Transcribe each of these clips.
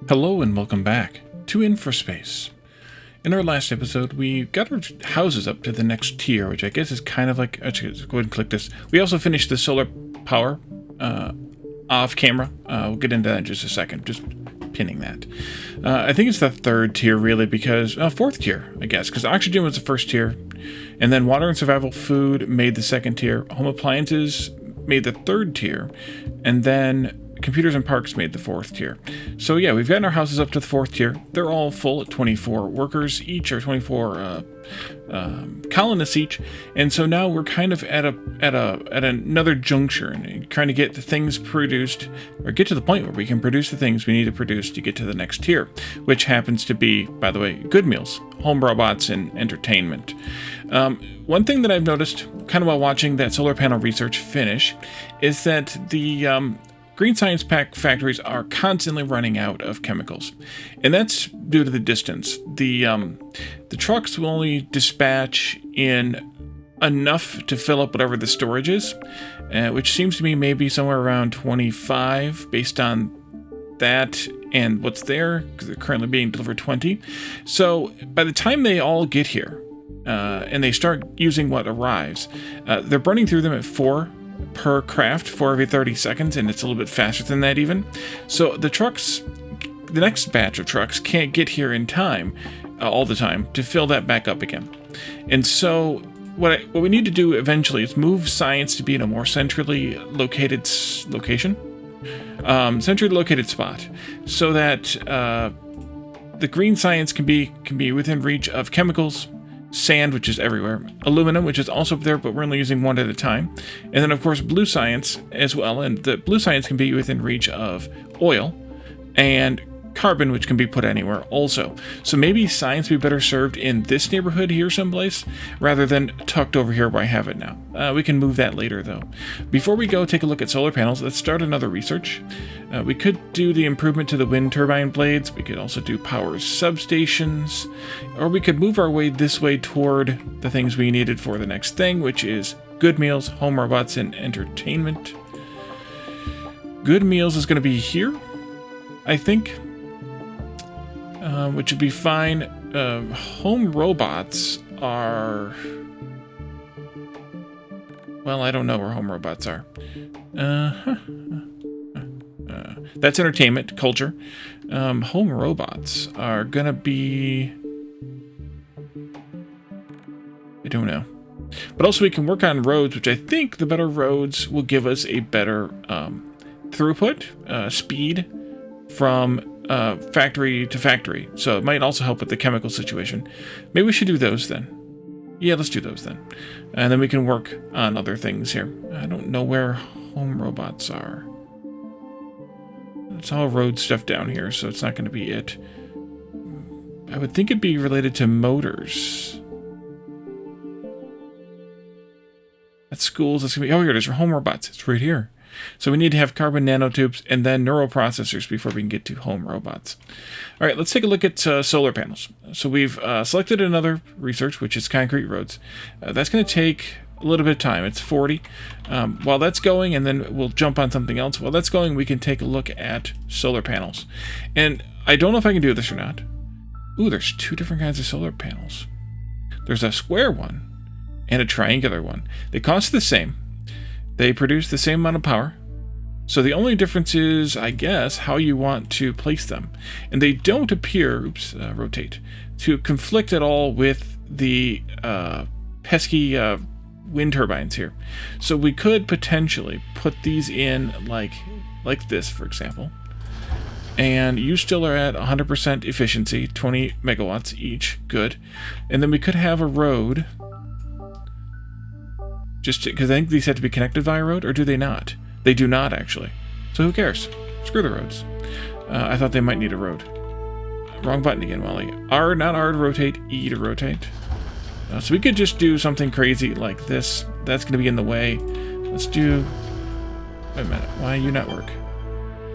Hello and welcome back to InfraSpace. In our last episode, we got our houses up to the next tier, which I guess is kind of like... Actually, let's go ahead and click this. We also finished the solar power off camera. We'll get into that in just a second. Just pinning that. I think it's the third tier, really, because... fourth tier, I guess, because oxygen was the first tier. And then water and survival food made the second tier. Home appliances made the third tier. And then... computers and parks made the fourth tier. So yeah, we've gotten our houses up to the fourth tier. They're all full at 24 workers each, or 24 colonists each. And so now we're kind of at another juncture and trying to get the things produced, or get to the point where we can produce the things we need to produce to get to the next tier, which happens to be, by the way, good meals, home robots, and entertainment. One thing that I've noticed, kind of while watching that solar panel research finish, is that the green science pack factories are constantly running out of chemicals, and that's due to the distance. The trucks will only dispatch in enough to fill up whatever the storage is, which seems to me maybe somewhere around 25 based on that and what's there, because they're currently being delivered 20. So by the time they all get here and they start using what arrives, they're burning through them at 4 per craft for every 30 seconds, and it's a little bit faster than that even. So the next batch of trucks can't get here in time, all the time, to fill that back up again. And so what we need to do eventually is move science to be in a more centrally located location, centrally located spot, so that the green science can be within reach of chemicals, sand, which is everywhere, aluminum, which is also up there, but we're only using one at a time, and then of course blue science as well, and the blue science can be within reach of oil and carbon, which can be put anywhere also. So maybe science would be better served in this neighborhood here someplace rather than tucked over here where I have it now. We can move that later though. Before we go take a look at solar panels, let's start another research. We could do the improvement to the wind turbine blades. We could also do power substations, or we could move our way this way toward the things we needed for the next thing, which is good meals, home robots, and entertainment. Good meals is going to be here, I think. Which would be fine. Home robots are... Well, I don't know where home robots are. That's entertainment, culture. Home robots are gonna be... I don't know. But also we can work on roads, which I think the better roads will give us a better throughput, speed from factory to factory. So it might also help with the chemical situation. Maybe we should do those then. Yeah, let's do those then. And then we can work on other things here. I don't know where home robots are. It's all road stuff down here, so it's not going to be it. I would think it'd be related to motors. At schools, it's going to be... Oh, here it is. Home robots. It's right here. So we need to have carbon nanotubes and then neural processors before we can get to home robots. All right, let's take a look at solar panels. So we've selected another research, which is concrete roads. That's going to take a little bit of time. It's 40. While that's going, and then we'll jump on something else. While that's going, we can take a look at solar panels. And I don't know if I can do this or not. Ooh, there's 2 different kinds of solar panels. There's a square one and a triangular one. They cost the same. They produce the same amount of power. So the only difference is, I guess, how you want to place them. And they don't appear, rotate, to conflict at all with the pesky wind turbines here. So we could potentially put these in like this, for example. And you still are at 100% efficiency, 20 megawatts each. Good. And then we could have a road... Just because I think these have to be connected via road, or do they not? They do not, actually. So who cares? Screw the roads. I thought they might need a road. Wrong button again, Wally. R, not R to rotate, E to rotate. So we could just do something crazy like this. That's going to be in the way. Let's do... Wait a minute. Why do you not work?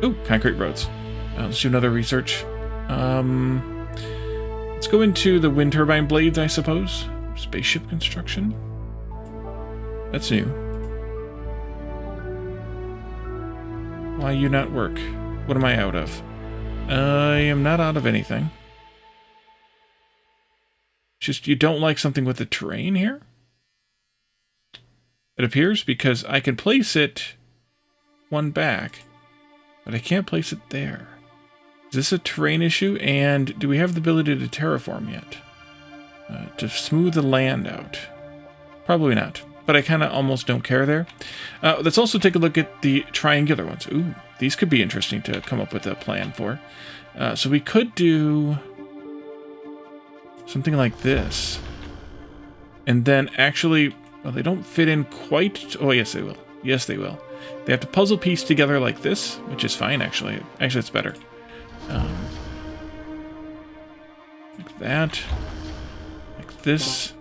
Ooh, concrete roads. Let's do another research. Let's go into the wind turbine blades, I suppose. Spaceship construction. That's new. Why you not work? What am I out of? I am not out of anything. Just you don't like something with the terrain here? It appears, because I can place it one back, but I can't place it there. Is this a terrain issue? And do we have the ability to terraform yet? To smooth the land out? Probably not, but I kind of almost don't care there. Let's also take a look at the triangular ones. Ooh, these could be interesting to come up with a plan for. So we could do something like this. And then actually, well, they don't fit in quite. Oh, yes, they will. Yes, they will. They have to puzzle piece together like this, which is fine, actually. Actually, it's better. Like that. Like this.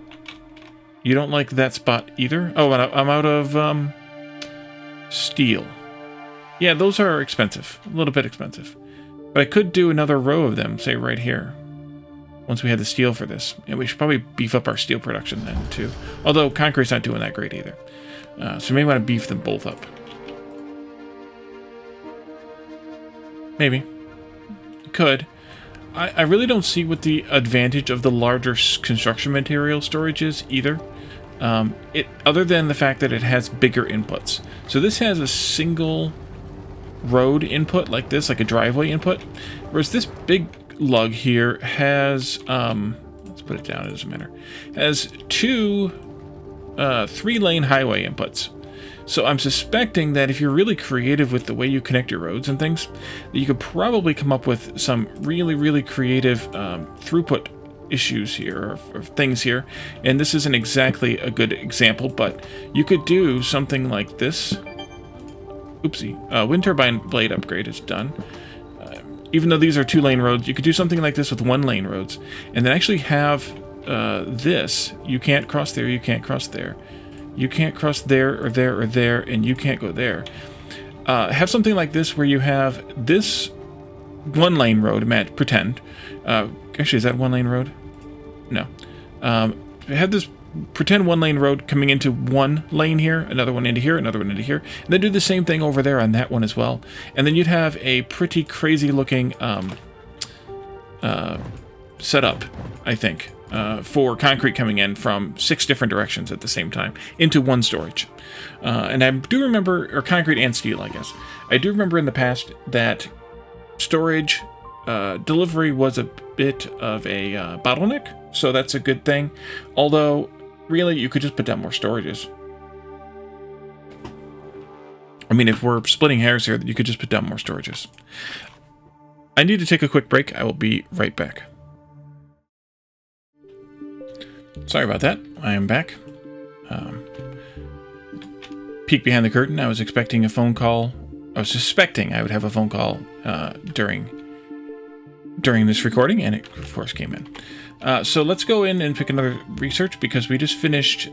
You don't like that spot either? Oh, and I'm out of steel. Yeah, those are expensive. A little bit expensive. But I could do another row of them, say right here. Once we had the steel for this. And we should probably beef up our steel production then, too. Although concrete's not doing that great either. So we may want to beef them both up. Maybe. Could. I really don't see what the advantage of the larger construction material storage is either. Other than the fact that it has bigger inputs. So this has a single road input like this, like a driveway input. Whereas this big lug here has, let's put it down, it doesn't matter, has two 3-lane highway inputs. So I'm suspecting that if you're really creative with the way you connect your roads and things, that you could probably come up with some really, really creative throughput issues here, or things here. And this isn't exactly a good example, but you could do something like this. Oopsie. Wind turbine blade upgrade is done. Even though these are 2-lane roads, you could do something like this with 1-lane roads. And then actually have this. You can't cross there, you can't cross there. You can't cross there, or there, or there, and you can't go there. Have something like this where you have this 1-lane road, pretend. Actually, is that 1-lane road? No. Have this pretend 1-lane road coming into 1 lane here, another one into here, another one into here, and then do the same thing over there on that one as well. And then you'd have a pretty crazy looking setup, I think. For concrete coming in from 6 different directions at the same time into 1 storage. And I do remember, or concrete and steel, I guess. I do remember in the past that storage delivery was a bit of a bottleneck, so that's a good thing. Although, really, you could just put down more storages. I mean, if we're splitting hairs here, you could just put down more storages. I need to take a quick break. I will be right back. Sorry about that. I am back. Peek behind the curtain. I was expecting a phone call. I was suspecting I would have a phone call during this recording, and it, of course, came in. So let's go in and pick another research, because we just finished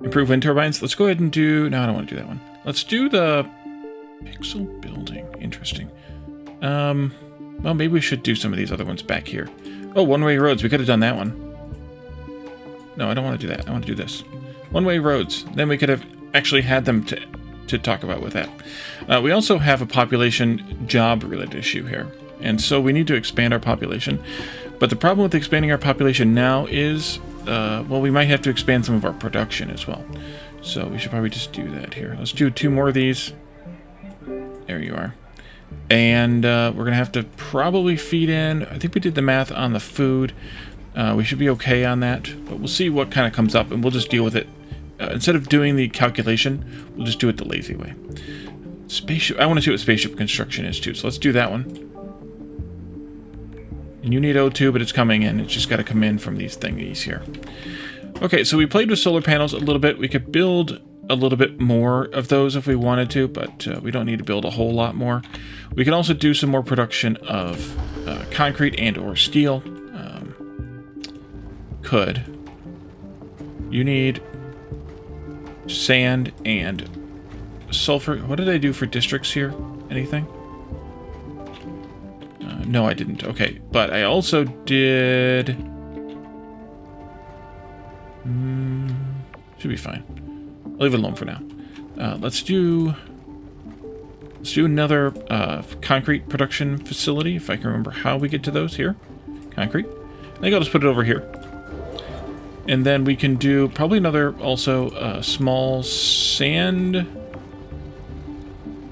improve wind turbines. Let's go ahead and do... No, I don't want to do that one. Let's do the pixel building. Interesting. Well, maybe we should do some of these other ones back here. Oh, one-way roads. We could have done that one. No, I don't want to do that. I want to do this. One-way roads. Then we could have actually had them to talk about with that. We also have a population job-related issue here. And so we need to expand our population. But the problem with expanding our population now is, well, we might have to expand some of our production as well. So we should probably just do that here. Let's do 2 more of these. There you are. And we're going to have to probably feed in... I think we did the math on the food. We should be okay on that, but we'll see what kind of comes up, and we'll just deal with it. Instead of doing the calculation, we'll just do it the lazy way. Spaceship. I want to see what spaceship construction is, too, so let's do that one. And you need O2, but it's coming in. It's just got to come in from these thingies here. Okay, so we played with solar panels a little bit. We could build a little bit more of those if we wanted to, but we don't need to build a whole lot more. We can also do some more production of concrete and or steel. You need sand and sulfur. What did I do for districts here? Anything? No, I didn't. Okay, but I also did... should be fine. I'll leave it alone for now. Let's do Let's do another concrete production facility, if I can remember how we get to those here. Concrete. I think I'll just put it over here. And then we can do probably another also small sand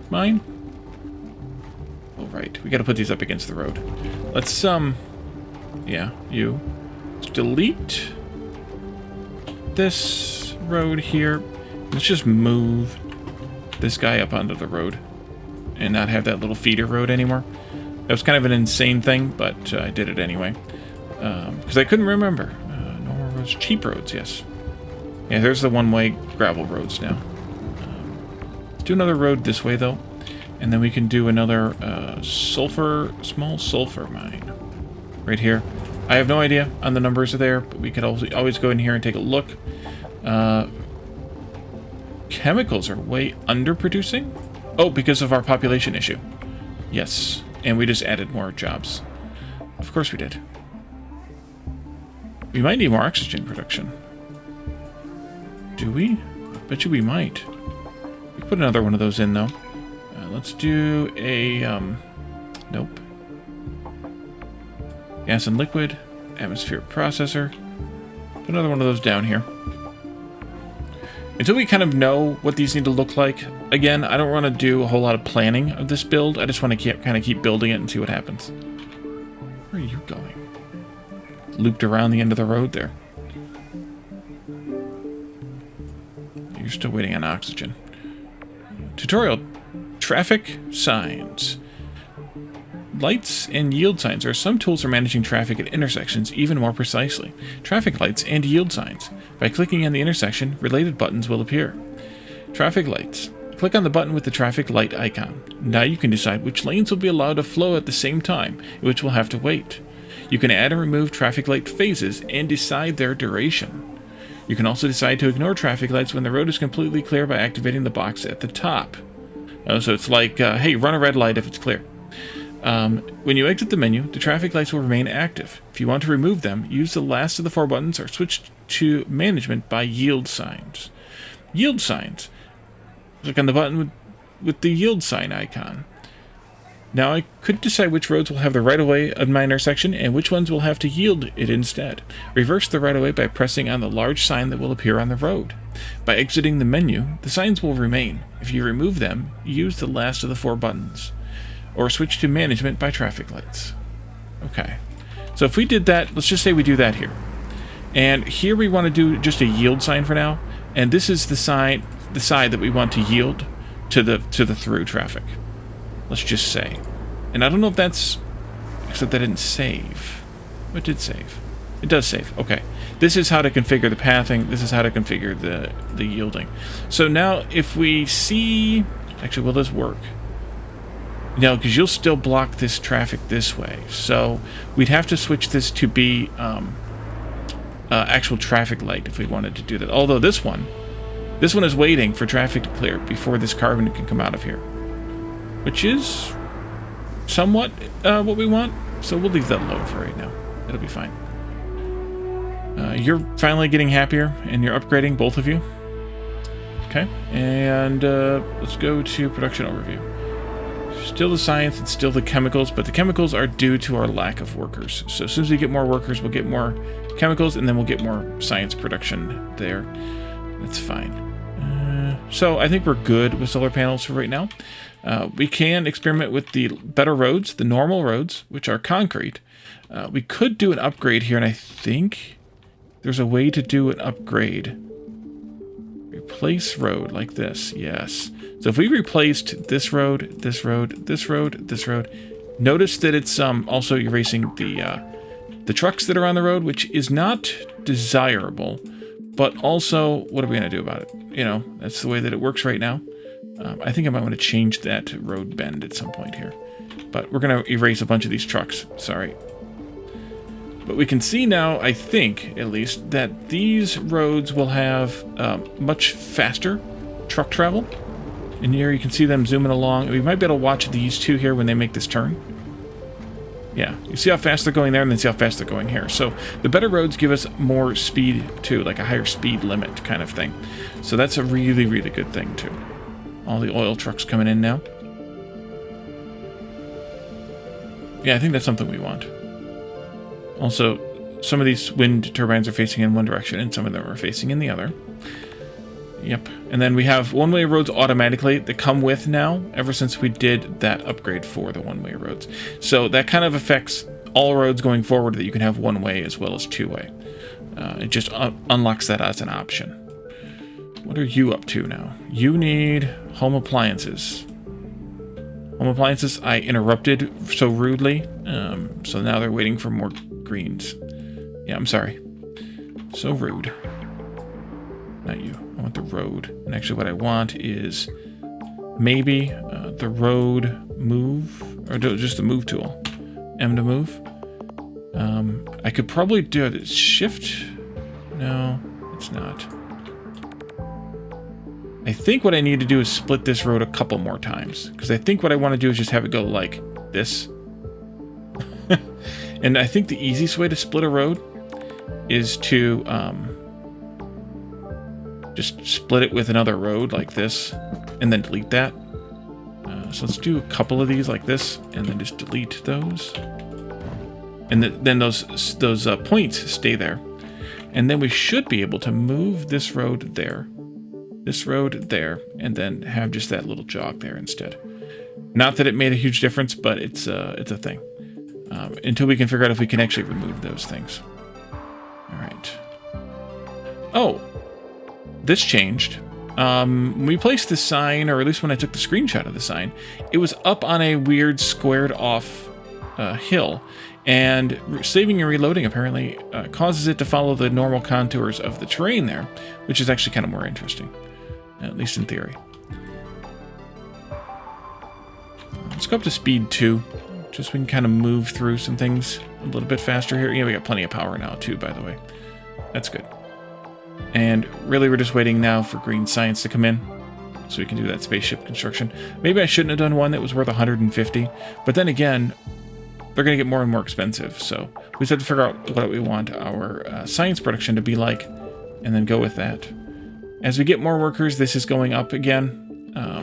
mine. Oh, right. We got to put these up against the road. Let's, yeah, let's delete this road here. Let's just move this guy up onto the road and not have that little feeder road anymore. That was kind of an insane thing, but I did it anyway. Because I couldn't remember. Normal roads, cheap roads, yes. Yeah, there's the one-way gravel roads now. Let's do another road this way, though. And then we can do another small sulfur mine. Right here. I have no idea on the numbers there, but we could always go in here and take a look. Chemicals are way underproducing? Oh, because of our population issue. Yes, and we just added more jobs. Of course we did. We might need more oxygen production. Do we? Bet you we might. We put another one of those in, though. Let's do a, nope. Gas and liquid, atmospheric processor. Put another one of those down here. Until we kind of know what these need to look like, again, I don't want to do a whole lot of planning of this build. I just want to kind of keep building it and see what happens. Where are you going? Looped around the end of the road there. You're still waiting on oxygen. Tutorial. Traffic signs. Lights and yield signs are some tools for managing traffic at intersections even more precisely. Traffic lights and yield signs. By clicking on the intersection, related buttons will appear. Traffic lights. Click on the button with the traffic light icon. Now you can decide which lanes will be allowed to flow at the same time, and which will have to wait. You can add and remove traffic light phases and decide their duration. You can also decide to ignore traffic lights when the road is completely clear by activating the box at the top. So it's like, hey, run a red light if it's clear. When you exit the menu, the traffic lights will remain active. If you want to remove them, use the last of the 4 buttons or switch to management by yield signs. Yield signs. Click on the button with the yield sign icon. Now I could decide which roads will have the right-of-way of my intersection and which ones will have to yield it instead. Reverse the right-of-way by pressing on the large sign that will appear on the road. By exiting the menu, the signs will remain. If you remove them, use the last of the 4 buttons. Or switch to management by traffic lights. Okay. So if we did that, let's just say we do that here. And here we want to do just a yield sign for now. And this is the side that we want to yield to the through traffic. Let's just say. And I don't know if that's... Except that didn't save. It did save. It does save. Okay. This is how to configure the pathing. This is how to configure the yielding. So now if we see... Actually, will this work? No, because you'll still block this traffic this way. So we'd have to switch this to be actual traffic light if we wanted to do that. Although this one is waiting for traffic to clear before this carbon can come out of here. Which is somewhat what we want. So we'll leave that low for right now. It'll be fine. You're finally getting happier and you're upgrading, both of you. Okay, and let's go to production overview. Still the science and still the chemicals, but the chemicals are due to our lack of workers. So as soon as we get more workers, we'll get more chemicals, and then we'll get more science production there. That's fine. So I think we're good with solar panels for right now. We can experiment with the better roads, the normal roads, which are concrete. We could do an upgrade here, and I think there's a way to do an upgrade. Replace road like this, yes. So if we replaced this road, this road, this road, this road, notice that it's also erasing the trucks that are on the road, which is not desirable, but also, what are we going to do about it? You know, that's the way that it works right now. I think I might want to change that road bend at some point here. But we're going to erase a bunch of these trucks, sorry. But we can see now, I think, at least, that these roads will have much faster truck travel. And here you can see them zooming along. We might be able to watch these two here when they make this turn. Yeah, you see how fast they're going there and then see how fast they're going here. So the better roads give us more speed too, like a higher speed limit kind of thing. So that's a really, really good thing too. All the oil trucks coming in now. Yeah, I think that's something we want. Also, some of these wind turbines are facing in one direction, and some of them are facing in the other. Yep. And then we have one-way roads automatically that come with now, ever since we did that upgrade for the one-way roads. So that kind of affects all roads going forward, that you can have one-way as well as two-way. It just unlocks that as an option. What are you up to now? You need home appliances. Home appliances I interrupted so rudely, so now they're waiting for more greens. Yeah, I'm sorry. So rude. Not you. I want the road. And actually what I want is maybe the road move, or just the move tool. M to move. I could probably do it. Shift? No, it's not. I think what I need to do is split this road a couple more times, because I think what I want to do is just have it go like this. And I think the easiest way to split a road is to just split it with another road like this, and then delete that. So let's do a couple of these like this, and then just delete those. And then those points stay there. And then we should be able to move this road there, and then have just that little jog there instead. Not that it made a huge difference, but it's a thing. Until we can figure out if we can actually remove those things. All right. Oh, this changed. We placed the sign, or at least when I took the screenshot of the sign, it was up on a weird squared off hill. And saving and reloading apparently causes it to follow the normal contours of the terrain there, which is actually kind of more interesting, at least in theory. Let's go up to speed 2, just so we can kind of move through some things a little bit faster here. Yeah, we got plenty of power now too, by the way. That's good. And really we're just waiting now for green science to come in, so we can do that spaceship construction. Maybe I shouldn't have done one that was worth 150, but then again, they're going to get more and more expensive, so we just have to figure out what we want our science production to be like, and then go with that. As we get more workers, this is going up again.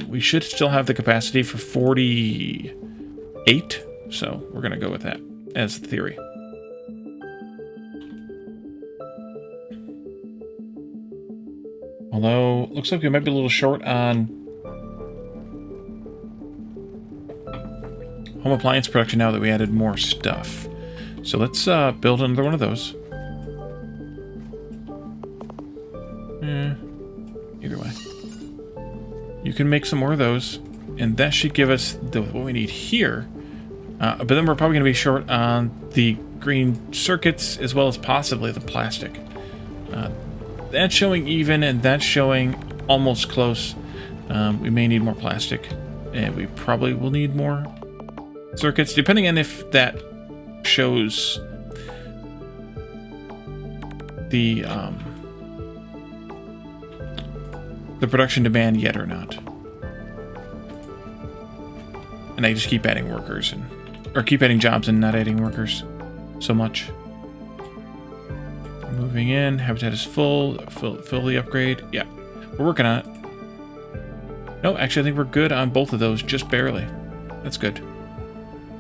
We should still have the capacity for 48, so we're going to go with that as the theory. Although, looks like we might be a little short on home appliance production now that we added more stuff. So let's build another one of those. Either way. You can make some more of those, and that should give us what we need here. But then we're probably going to be short on the green circuits as well as possibly the plastic. That's showing even, and that's showing almost close. We may need more plastic, and we probably will need more circuits, depending on if that shows the production demand yet or not. And I just keep adding workers, or keep adding jobs and not adding workers so much. Moving in, habitat is full the upgrade. Yeah, we're working on it. No, actually I think we're good on both of those, just barely. That's good.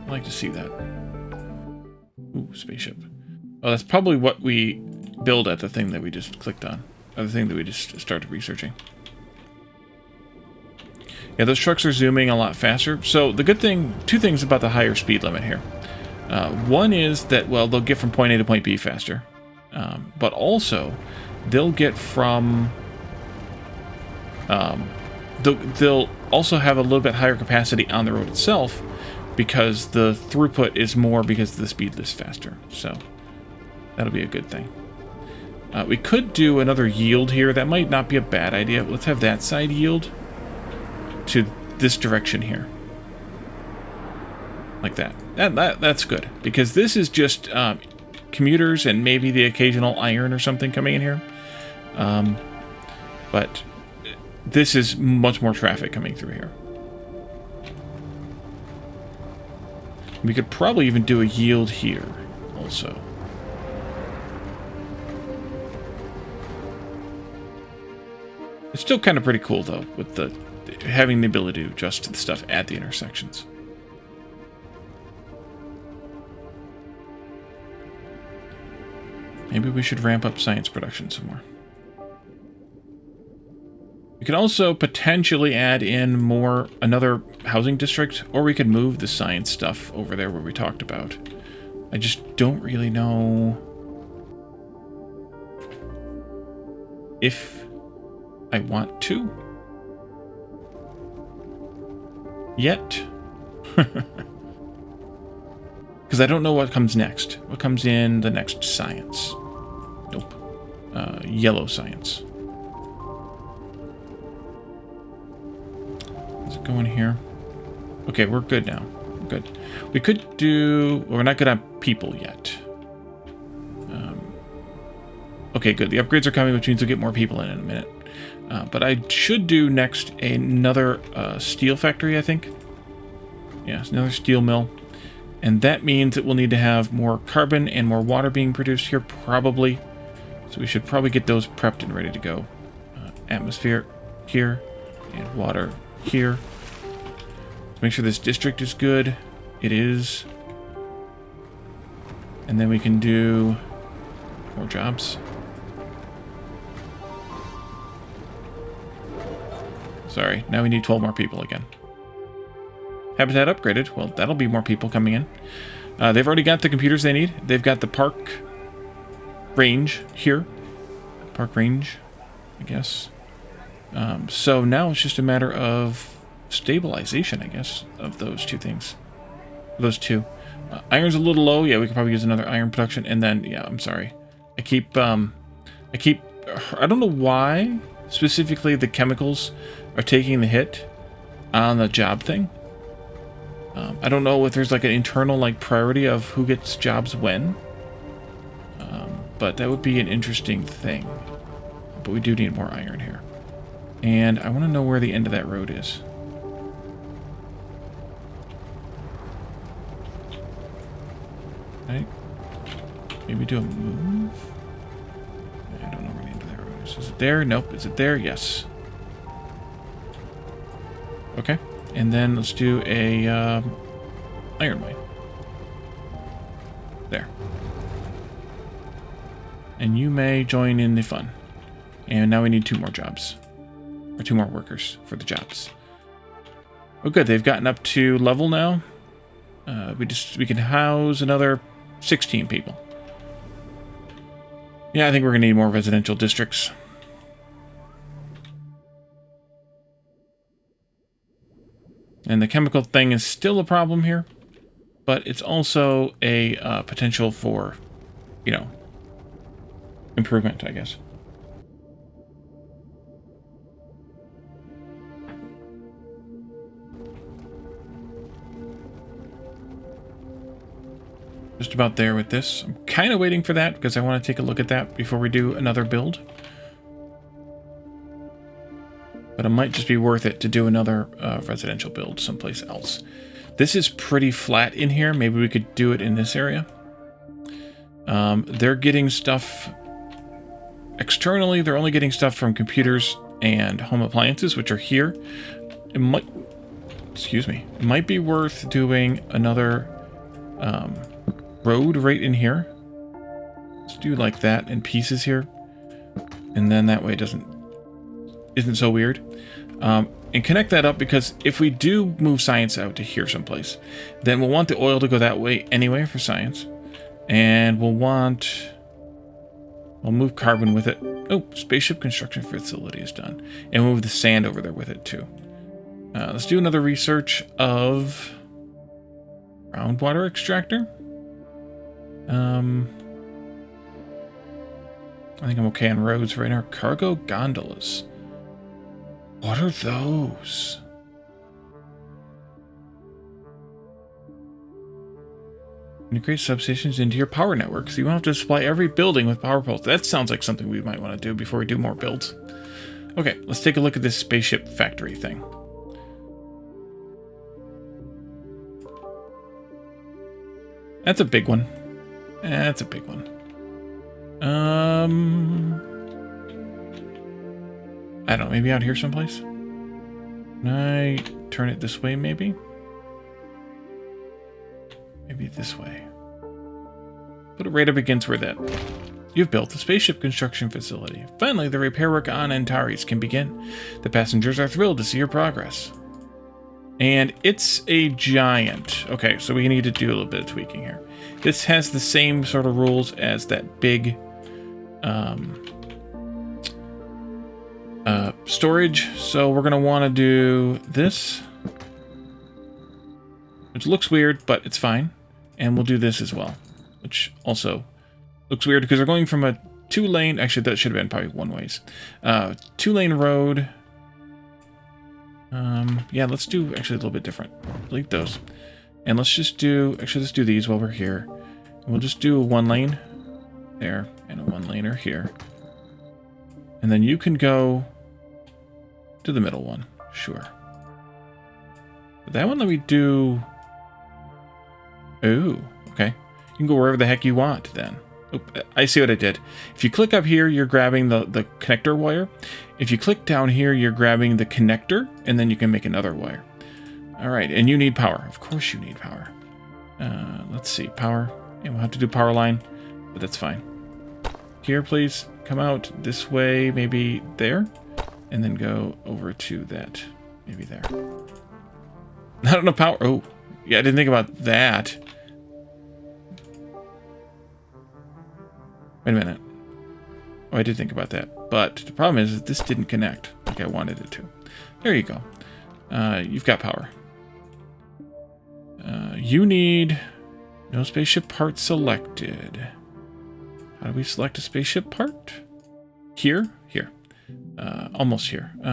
I like to see that. Ooh, spaceship. Oh, that's probably what we build at the thing that we just clicked on. Or the thing that we just started researching. Yeah, those trucks are zooming a lot faster. So the good thing, two things about the higher speed limit here. One is that, well, they'll get from point A to point B faster. But also, they'll get from... they'll also have a little bit higher capacity on the road itself, because the throughput is more because the speed is faster. So that'll be a good thing. We could do another yield here. That might not be a bad idea. Let's have that side yield to this direction here. Like that. That's good, because this is just commuters and maybe the occasional iron or something coming in here. But this is much more traffic coming through here. We could probably even do a yield here also. It's still kind of pretty cool though, with the having the ability to adjust to the stuff at the intersections. Maybe we should ramp up science production some more. We could also potentially add in another housing district, or we could move the science stuff over there where we talked about. I just don't really know if I want to yet. Because I don't know what comes next. What comes in the next science? Nope. Yellow science. Does it go in here? Okay, we're good now. We're good. We could do... Well, we're not good on people yet. Okay, good. The upgrades are coming, which means we'll get more people in a minute. But I should do next another steel factory, I think. Yeah, it's another steel mill. And that means that we'll need to have more carbon and more water being produced here, probably. So we should probably get those prepped and ready to go. Atmosphere here, and water here. Make sure this district is good. It is. And then we can do more jobs. Sorry, now we need 12 more people again. Habitat upgraded. Well, that'll be more people coming in. They've already got the computers they need. They've got the park range here. Park range, I guess. So now it's just a matter of stabilization, I guess, of those two things. Those two. Iron's a little low. Yeah, we could probably use another iron production. And then, yeah, I'm sorry. I don't know why specifically the chemicals are taking the hit on the job thing. I don't know if there's like an internal like priority of who gets jobs when. But that would be an interesting thing. But we do need more iron here. And I want to know where the end of that road is. Right? Maybe do a move? I don't know where the end of that road is. Is it there? Nope. Is it there? Yes. Okay. And then let's do a iron mine. There. And you may join in the fun. And now we need 2 more jobs. Or 2 more workers for the jobs. Oh good, they've gotten up to level now. We can house another 16 people. Yeah, I think we're gonna need more residential districts. And the chemical thing is still a problem here, but it's also a potential for, you know, improvement, I guess. Just about there with this. I'm kind of waiting for that because I want to take a look at that before we do another build. But it might just be worth it to do another residential build someplace else. This is pretty flat in here. Maybe we could do it in this area. They're getting stuff externally. They're only getting stuff from computers and home appliances, which are here. It might, excuse me, it might be worth doing another road right in here. Let's do like that in pieces here. And then that way it isn't so weird. And connect that up, because if we do move science out to here someplace, then we'll want the oil to go that way anyway for science. And we'll move carbon with it. Oh, spaceship construction facility is done. And we'll move the sand over there with it too. Let's do another research of groundwater extractor. I think I'm okay on roads right now. Cargo gondolas. What are those? Integrate substations into your power network, so you won't have to supply every building with power poles. That sounds like something we might want to do before we do more builds. Okay, let's take a look at this spaceship factory thing. That's a big one. That's a big one. I don't know, maybe out here someplace? Can I turn it this way, maybe? Maybe this way. Put it right up against where that You've built the spaceship construction facility. Finally, the repair work on Antares can begin. The passengers are thrilled to see your progress. And it's a giant. Okay, so we need to do a little bit of tweaking here. This has the same sort of rules as that big storage. So we're going to want to do this, which looks weird, but it's fine. And we'll do this as well, which also looks weird because we're going from a 2-lane, actually that should have been probably 1-ways. 2-lane road. Yeah, let's do actually a little bit different. Delete those. And let's just do, actually let's do these while we're here. We'll just do a 1-lane there and a 1-laner here. And then you can go to the middle one, sure. But that one let me do, oh, okay. You can go wherever the heck you want then. Oh, I see what I did. If you click up here, you're grabbing the connector wire. If you click down here, you're grabbing the connector, and then you can make another wire. All right, and you need power. Of course you need power. Let's see, power. And we'll have to do power line, but that's fine. Here, please, come out this way, maybe there, and then go over to that, maybe there. Not enough power. Oh, yeah, I didn't think about that. Wait a minute. Oh, I did think about that. But the problem is that this didn't connect like I wanted it to. There you go. You've got power. You need no spaceship part selected. How do we select a spaceship part? Here? Here. Almost here. Wait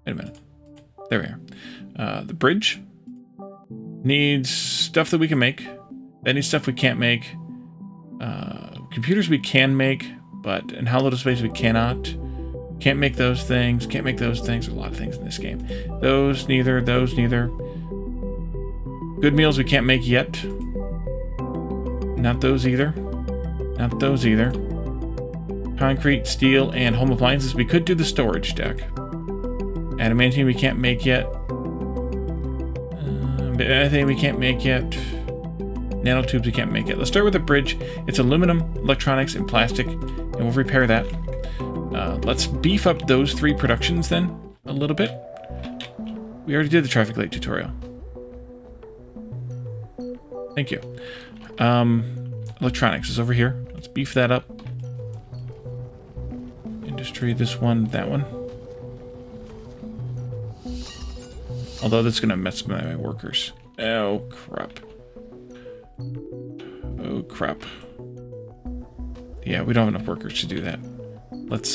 a minute. There we are. The bridge needs stuff that we can make. That needs stuff we can't make. Computers we can make, but in How Little Space we cannot. Can't make those things. Can't make those things. There's a lot of things in this game. Those neither. Those neither. Good meals we can't make yet. Not those either. Not those either. Concrete, steel, and home appliances. We could do the storage deck. Adamantium we can't make yet. Anything we can't make yet. Nanotubes we can't make it. Let's start with the bridge. It's aluminum, electronics, and plastic, and we'll repair that. Let's beef up those 3 productions then a little bit. We already did the traffic light tutorial. Thank you. Electronics is over here. Let's beef that up. Industry, this one, that one. Although that's going to mess with my workers. Oh, crap. Oh, crap. Yeah, we don't have enough workers to do that. Let's,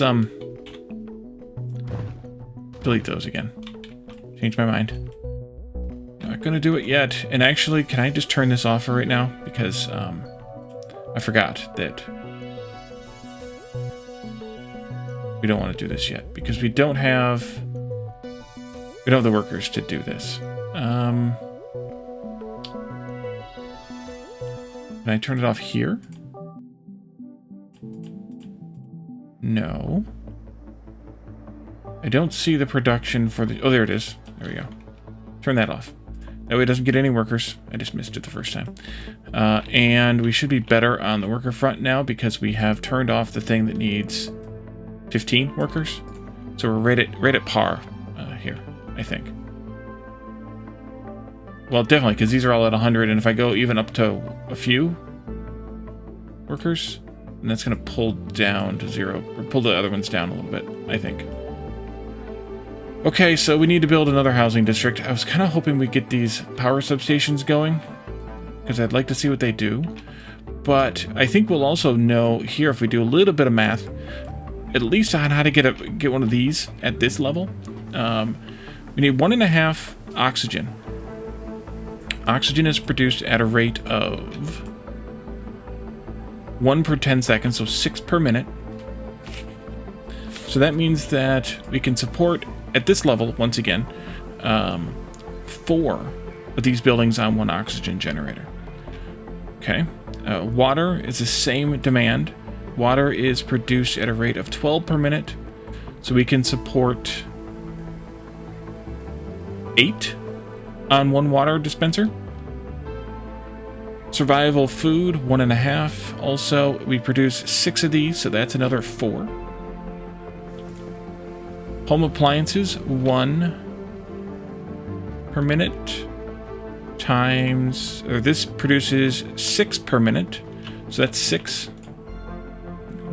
delete those again. Change my mind. Not gonna do it yet. And actually, can I just turn this off for right now? Because, I forgot that we don't want to do this yet. Because we don't have the workers to do this. Can I turn it off here? No. I don't see the production for the... Oh, there it is. There we go. Turn that off. That way it doesn't get any workers. I just missed it the first time. And we should be better on the worker front now because we have turned off the thing that needs 15 workers. So we're right at par here, I think. Well, definitely, because these are all at 100, and if I go even up to a few workers, then that's going to pull down to 0, or pull the other ones down a little bit, I think. Okay, so we need to build another housing district. I was kind of hoping we'd get these power substations going, because I'd like to see what they do. But I think we'll also know here, if we do a little bit of math, at least on how to get one of these at this level. We need 1.5 oxygen. Oxygen is produced at a rate of 1 per 10 seconds, so 6 per minute. So that means that we can support, at this level, once again, 4 of these buildings on 1 oxygen generator. Okay. Water is the same demand. Water is produced at a rate of 12 per minute, so we can support 8 on 1 water dispenser. Survival food, 1.5. Also, we produce 6 of these, so that's another 4. Home appliances, 1 per minute times, or this produces 6 per minute, so that's 6.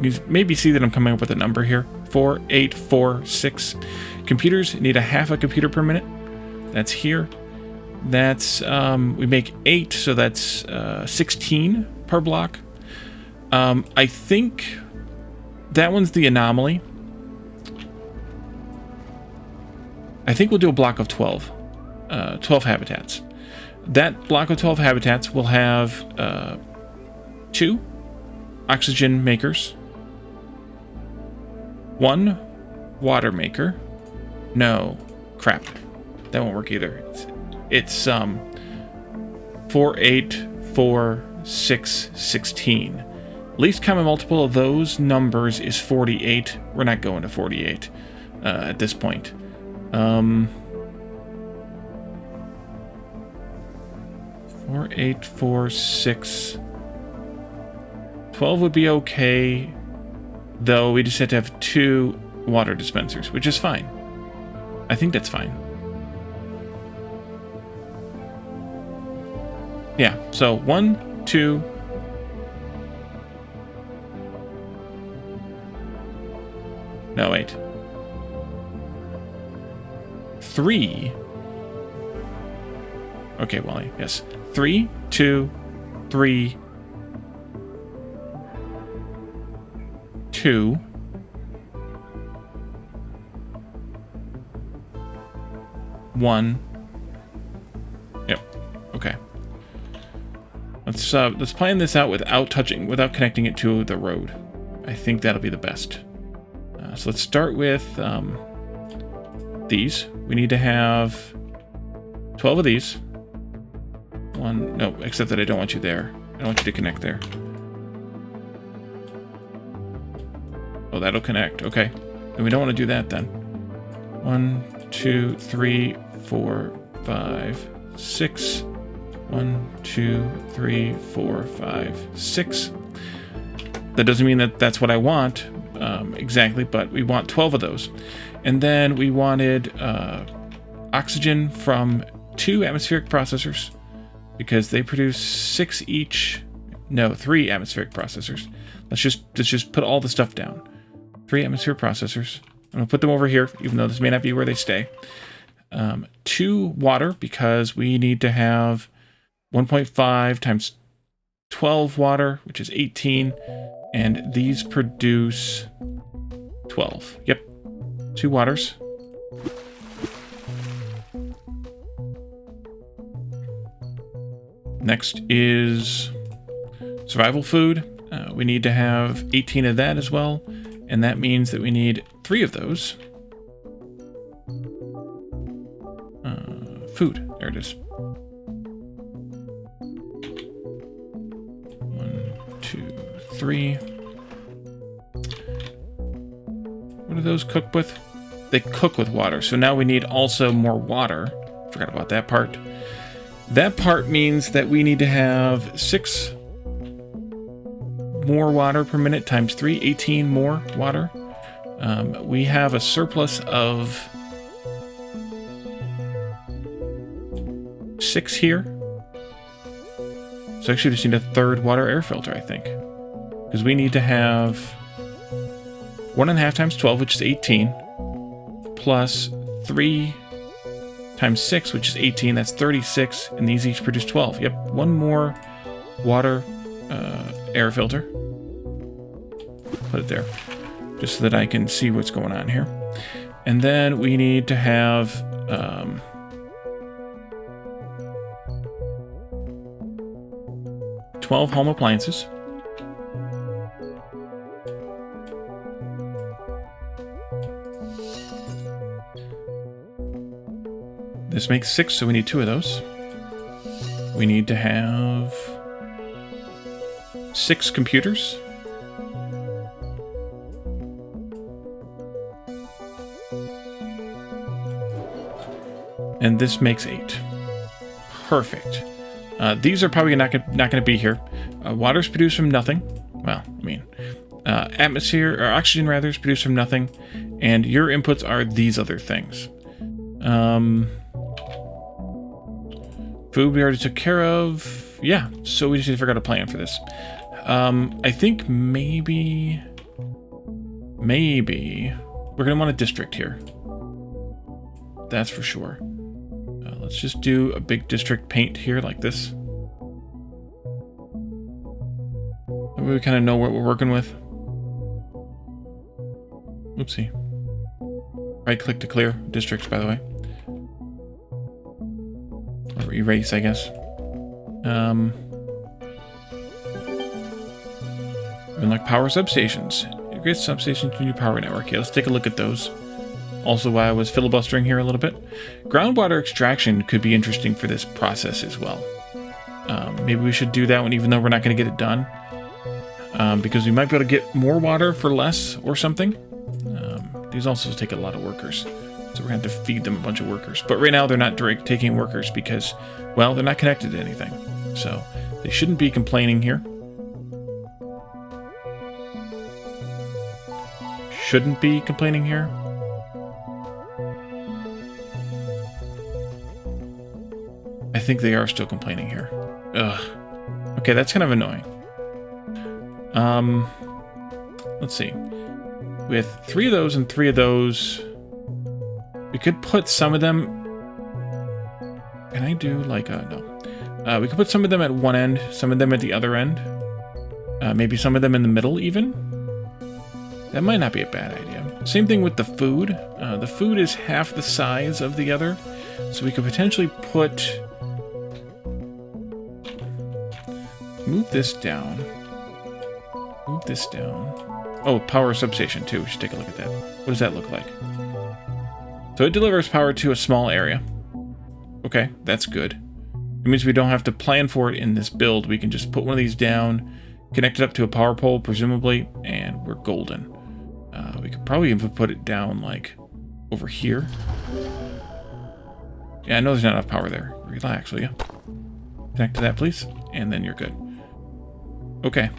You maybe see that I'm coming up with a number here. 4, 8, 4, 6. Computers need a half a computer per minute. That's here. That's, we make 8, so that's 16 per block. I think that one's the anomaly. I think we'll do a block of 12. 12 habitats. That block of 12 habitats will have 2 oxygen makers, 1 water maker. No, crap. That won't work either. It's 4, 8, 4, 6, 16. Least common multiple of those numbers is 48. We're not going to 48 at this point. 4, 8, 4, 6. 12 would be okay, though we just have to have 2 water dispensers, which is fine. I think that's fine. Yeah, so 1, 2. No, wait. 3. Okay, Wally, yes. 3, 2, 3, 2. One. Yep. Okay. Let's plan this out without connecting it to the road. I think that'll be the best. So let's start with these. We need to have 12 of these. No, except that I don't want you there. I don't want you to connect there. Oh, that'll connect. Okay. Then we don't want to do that then. 1, 2, 3, 4, 5, 6. 1, 2, 3, 4, 5, 6. That doesn't mean that that's what I want exactly, but we want 12 of those. And then we wanted oxygen from 2 atmospheric processors because they produce 6 each. No, 3 atmospheric processors. Let's just put all the stuff down. 3 atmospheric processors. I'm gonna put them over here, even though this may not be where they stay. 2 water, because we need to have 1.5 times 12 water, which is 18, and these produce 12. Yep, 2 waters. Next is survival food. We need to have 18 of that as well, and that means that we need 3 of those. Food, there it is. 1, 2, 3. What do those cook with? They cook with water, so now we need also more water. Forgot about that part. That part means that we need to have 6 more water per minute times 3, 18 more water. We have a surplus of 6 here. So actually we just need a 3rd water air filter, I think. Because we need to have 1.5 times 12, which is 18, plus 3 times 6, which is 18, that's 36, and these each produce 12. Yep, 1 more water air filter. Put it there, just so that I can see what's going on here. And then we need to have 12 home appliances. This makes 6, so we need 2 of those. We need to have 6 computers. And this makes 8. Perfect. These are probably not going to be here. Water's produced from nothing. Well, I mean, atmosphere, or oxygen rather, is produced from nothing. And your inputs are these other things. Food we already took care of. Yeah, so we just need to figure out a plan for this. I think maybe we're going to want a district here. That's for sure. Let's just do a big district paint here like this. And we kind of know what we're working with. Oopsie. Right click to clear districts, by the way. Or erase, I guess. And like power substations. Integrate substations to new power network. Yeah, let's take a look at those. Also, while I was filibustering here a little bit, groundwater extraction could be interesting for this process as well. Maybe we should do that one, even though we're not going to get it done, because we might be able to get more water for less or something. These also take a lot of workers, so we're going to have to feed them a bunch of workers. But right now, they're not taking workers because, well, they're not connected to anything, so they shouldn't be complaining here. Shouldn't be complaining here. I think they are still complaining here. Ugh. Okay, that's kind of annoying. Let's see. With 3 of those and 3 of those, we could put some of them... Can I do like a... No. We could put some of them at one end, some of them at the other end. Maybe some of them in the middle, even. That might not be a bad idea. Same thing with the food. The food is half the size of the other, so we could potentially put... Move this down. Move this down. Oh, power substation too. We should take a look at that. What does that look like? So it delivers power to a small area. Okay, that's good. It means we don't have to plan for it in this build. We can just put one of these down, connect it up to a power pole, presumably, and we're golden. We could probably even put it down, like, over here. Yeah, I know there's not enough power there. Relax, will you? Connect to that, please, and then you're good. Okay.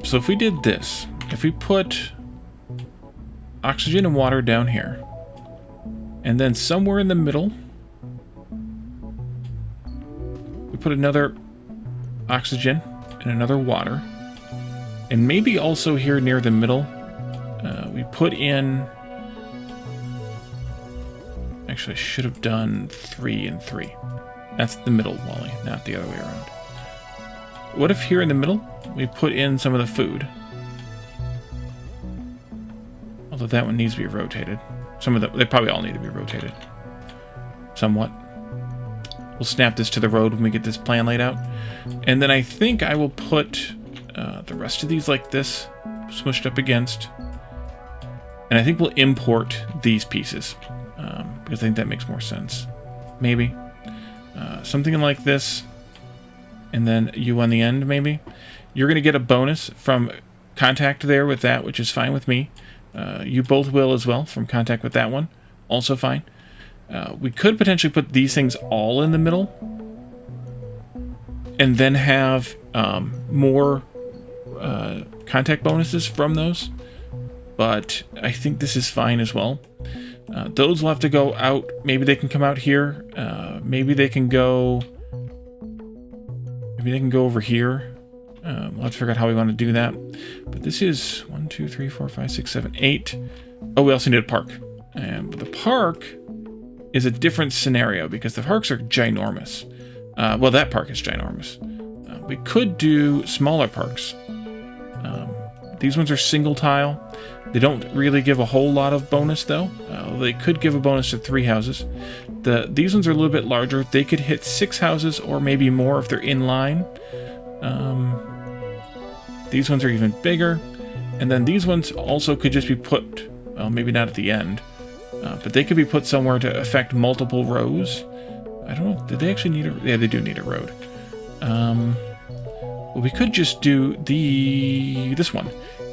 So if we did this, if we put oxygen and water down here, and then somewhere in the middle, we put another oxygen and another water, and maybe also here near the middle, we put in... Actually, I should have done 3 and 3. That's the middle, Wally, not the other way around. What if here in the middle, we put in some of the food? Although that one needs to be rotated. Some of them, they probably all need to be rotated. Somewhat. We'll snap this to the road when we get this plan laid out. And then I think I will put the rest of these like this, smushed up against. And I think we'll import these pieces. Because I think that makes more sense. Maybe. Something like this. And then you on the end, maybe. You're going to get a bonus from contact there with that, which is fine with me. You both will as well from contact with that one. Also fine. We could potentially put these things all in the middle. And then have more contact bonuses from those. But I think this is fine as well. Those will have to go out. Maybe they can come out here. Maybe they can go... Maybe they can go over here. We'll have to figure out how we want to do that. But this is 1, 2, 3, 4, 5, 6, 7, 8. Oh, we also need a park. But the park is a different scenario because the parks are ginormous. Well, that park is ginormous. We could do smaller parks. These ones are single tile. They don't really give a whole lot of bonus, though. They could give a bonus to 3 houses. These ones are a little bit larger. They could hit 6 houses or maybe more if they're in line. These ones are even bigger. And then these ones also could just be put, well, maybe not at the end, but they could be put somewhere to affect multiple rows. I don't know. Did they actually need a... Yeah, they do need a road. Well, we could just do this one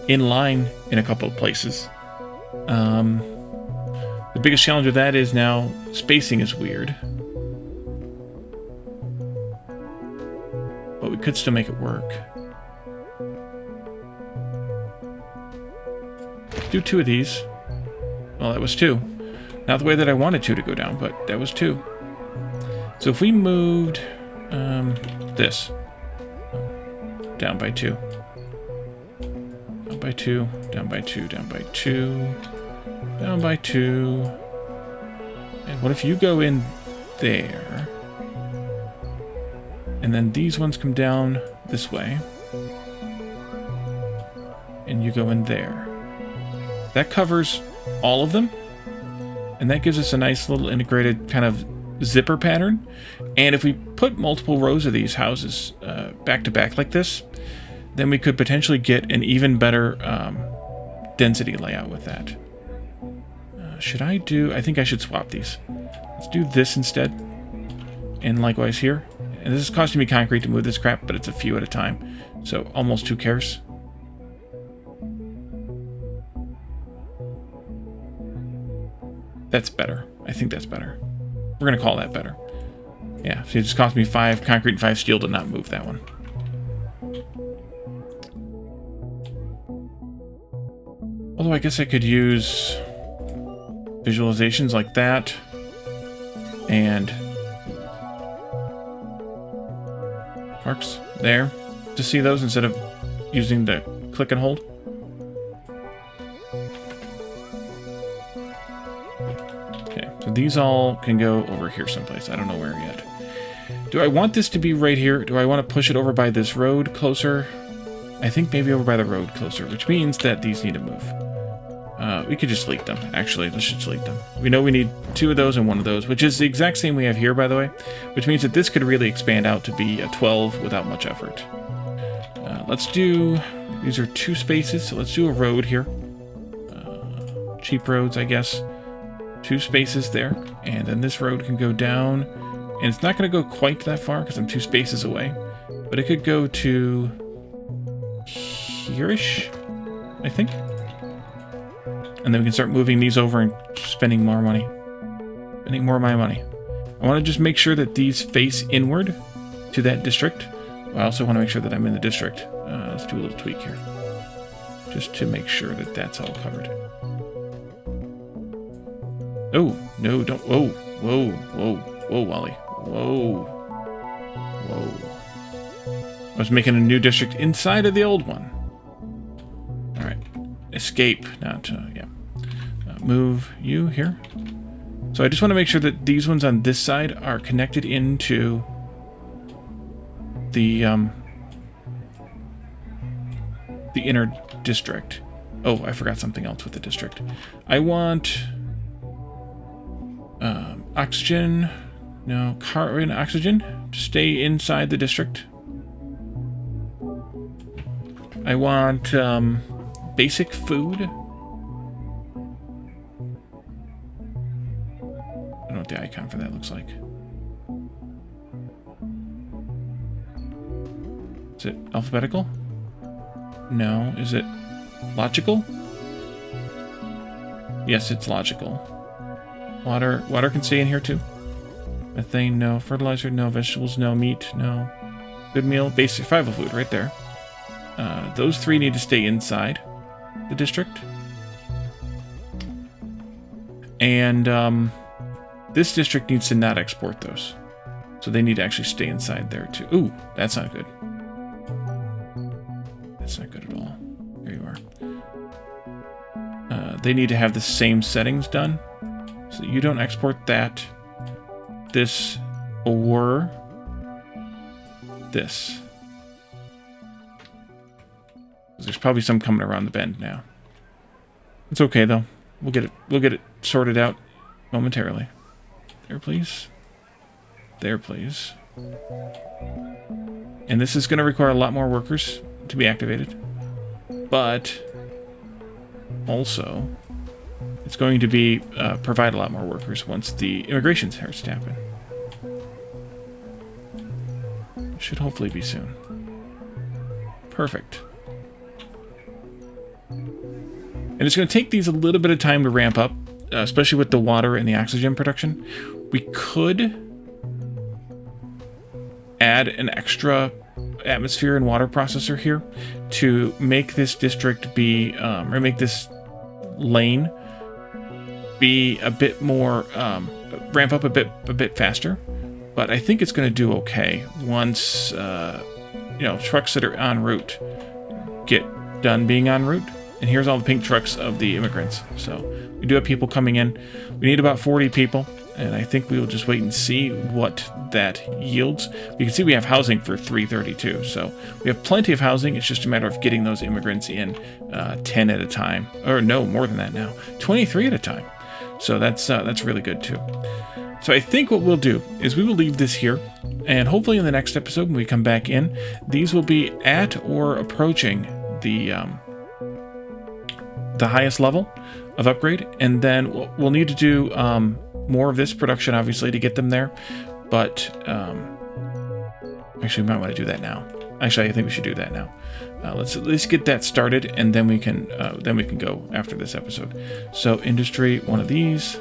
in line in a couple of places. The biggest challenge with that is now spacing is weird. But we could still make it work. Do 2 of these. Well, that was 2. Not the way that I wanted to go down, but that was 2. So if we moved this down by 2. Down by 2, down by 2, down by 2, down by 2. And what if you go in there? And then these ones come down this way. And you go in there. That covers all of them. And that gives us a nice little integrated kind of zipper pattern. And if we put multiple rows of these houses back to back like this, then we could potentially get an even better density layout with that. Should I do... I think I should swap these. Let's do this instead. And likewise here. And this is costing me concrete to move this crap, but it's a few at a time. So almost 2 cares. That's better. I think that's better. We're going to call that better. Yeah, so it just cost me 5 concrete and 5 steel to not move that one. Although I guess I could use visualizations like that and marks there to see those instead of using the click and hold. Okay, so these all can go over here someplace. I don't know where yet. Do I want this to be right here? Do I want to push it over by this road closer? I think maybe over by the road closer, which means that these need to move. We could just delete them. Actually, let's just delete them. We know we need 2 of those and 1 of those, which is the exact same we have here, by the way, which means that this could really expand out to be a 12 without much effort. Let's do... These are 2 spaces, so let's do a road here. Cheap roads, I guess. 2 spaces there, and then this road can go down, and it's not going to go quite that far because I'm 2 spaces away, but it could go to here-ish, I think. And then we can start moving these over and spending more money. Spending more of my money. I want to just make sure that these face inward to that district. I also want to make sure that I'm in the district. Let's do a little tweak here. Just to make sure that that's all covered. Oh, no, don't. Whoa, whoa, whoa, whoa, Wally. Whoa. Whoa. I was making a new district inside of the old one. Alright. Escape. Not, yeah. Move you here. So I just want to make sure that these ones on this side are connected into the inner district. Oh, I forgot something else with the district. I want oxygen. No, carbon oxygen to stay inside the district. I want basic food. I don't know what the icon for that looks like. Is it alphabetical? No. Is it logical? Yes, it's logical. Water can stay in here too. Methane, no. Fertilizer, no. Vegetables, no. Meat, no. Good meal, basic survival food right there. Those 3 need to stay inside the district. And this district needs to not export those. So they need to actually stay inside there too. Ooh, that's not good. That's not good at all. There you are. They need to have the same settings done. So you don't export that, this, or this. There's probably some coming around the bend now. It's okay though. We'll get it sorted out momentarily. There, please. There, please. And this is going to require a lot more workers to be activated. But also, it's going to be provide a lot more workers once the immigration starts to happen. Should hopefully be soon. And And it's going to take these a little bit of time to ramp up, especially with the water and the oxygen production. We could add an extra atmosphere and water processor here to make this district be, or make this lane be a bit more, ramp up a bit faster. But I think it's going to do okay once, you know, trucks that are en route get done being en route. And here's all the pink trucks of the immigrants. So we do have people coming in. We need about 40 people. And I think we will just wait and see what that yields. You can see we have housing for 332. So we have plenty of housing. It's just a matter of getting those immigrants in 10 at a time. Or no, more than that now. 23 at a time. So that's really good too. So I think what we'll do is we will leave this here. And hopefully in the next episode when we come back in, these will be at or approaching the highest level of upgrade. And then we'll need to do more of this production, obviously, to get them there. But actually, we might want to do that now. Actually, I think we should do that now. Let's at least get that started, and then we can go after this episode. So, industry, one of these,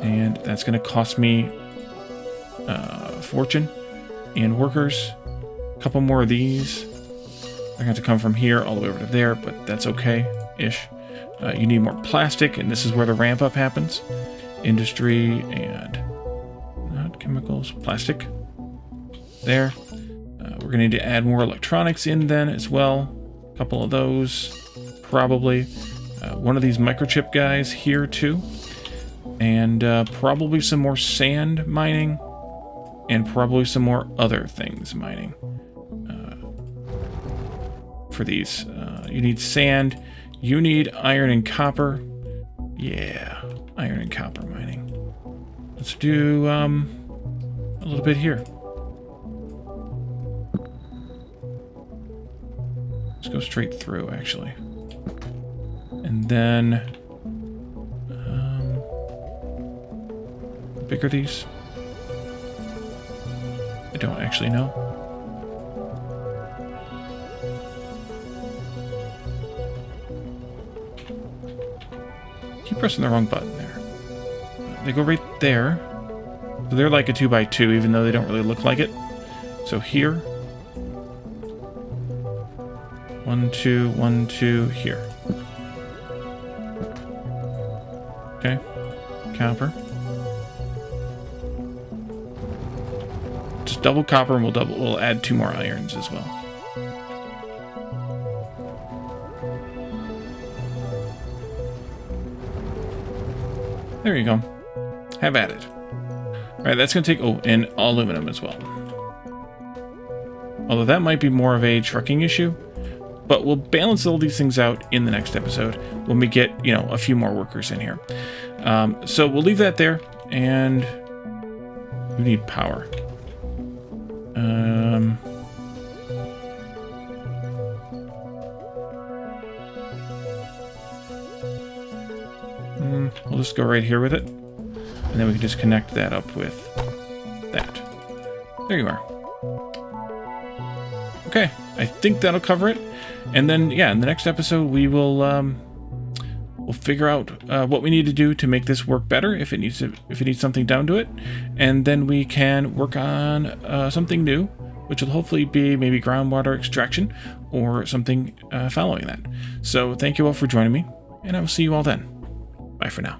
and that's going to cost me a fortune. And workers, a couple more of these. They're going to have to come from here all the way over to there, but that's okay-ish. You need more plastic, and this is where the ramp up happens. Industry and not chemicals, plastic. There. We're going to need to add more electronics in then as well. A couple of those, probably. One of these microchip guys here too. And probably some more sand mining. And probably some more other things mining. For these. You need sand. You need iron and copper. Yeah. Iron and copper mining. Let's do a little bit here. Let's go straight through, actually. And then how big are these? I don't actually know. Keep pressing the wrong button there. They go right there. So they're like a 2x2, even though they don't really look like it. So here. 1, 2, 1, 2, here. Okay. Copper. Just double copper, and we'll add 2 more irons as well. There you go. Have at it. Alright, that's going to take... Oh, and aluminum as well. Although that might be more of a trucking issue. But we'll balance all these things out in the next episode when we get, you know, a few more workers in here. So we'll leave that there. And we need power. We'll just go right here with it. And then we can just connect that up with that. There you are. Okay, I think that'll cover it. And then, yeah, in the next episode, we will we'll figure out what we need to do to make this work better if it needs something done to it, and then we can work on something new, which will hopefully be maybe groundwater extraction or something following that. So thank you all for joining me, and I will see you all then. Bye for now.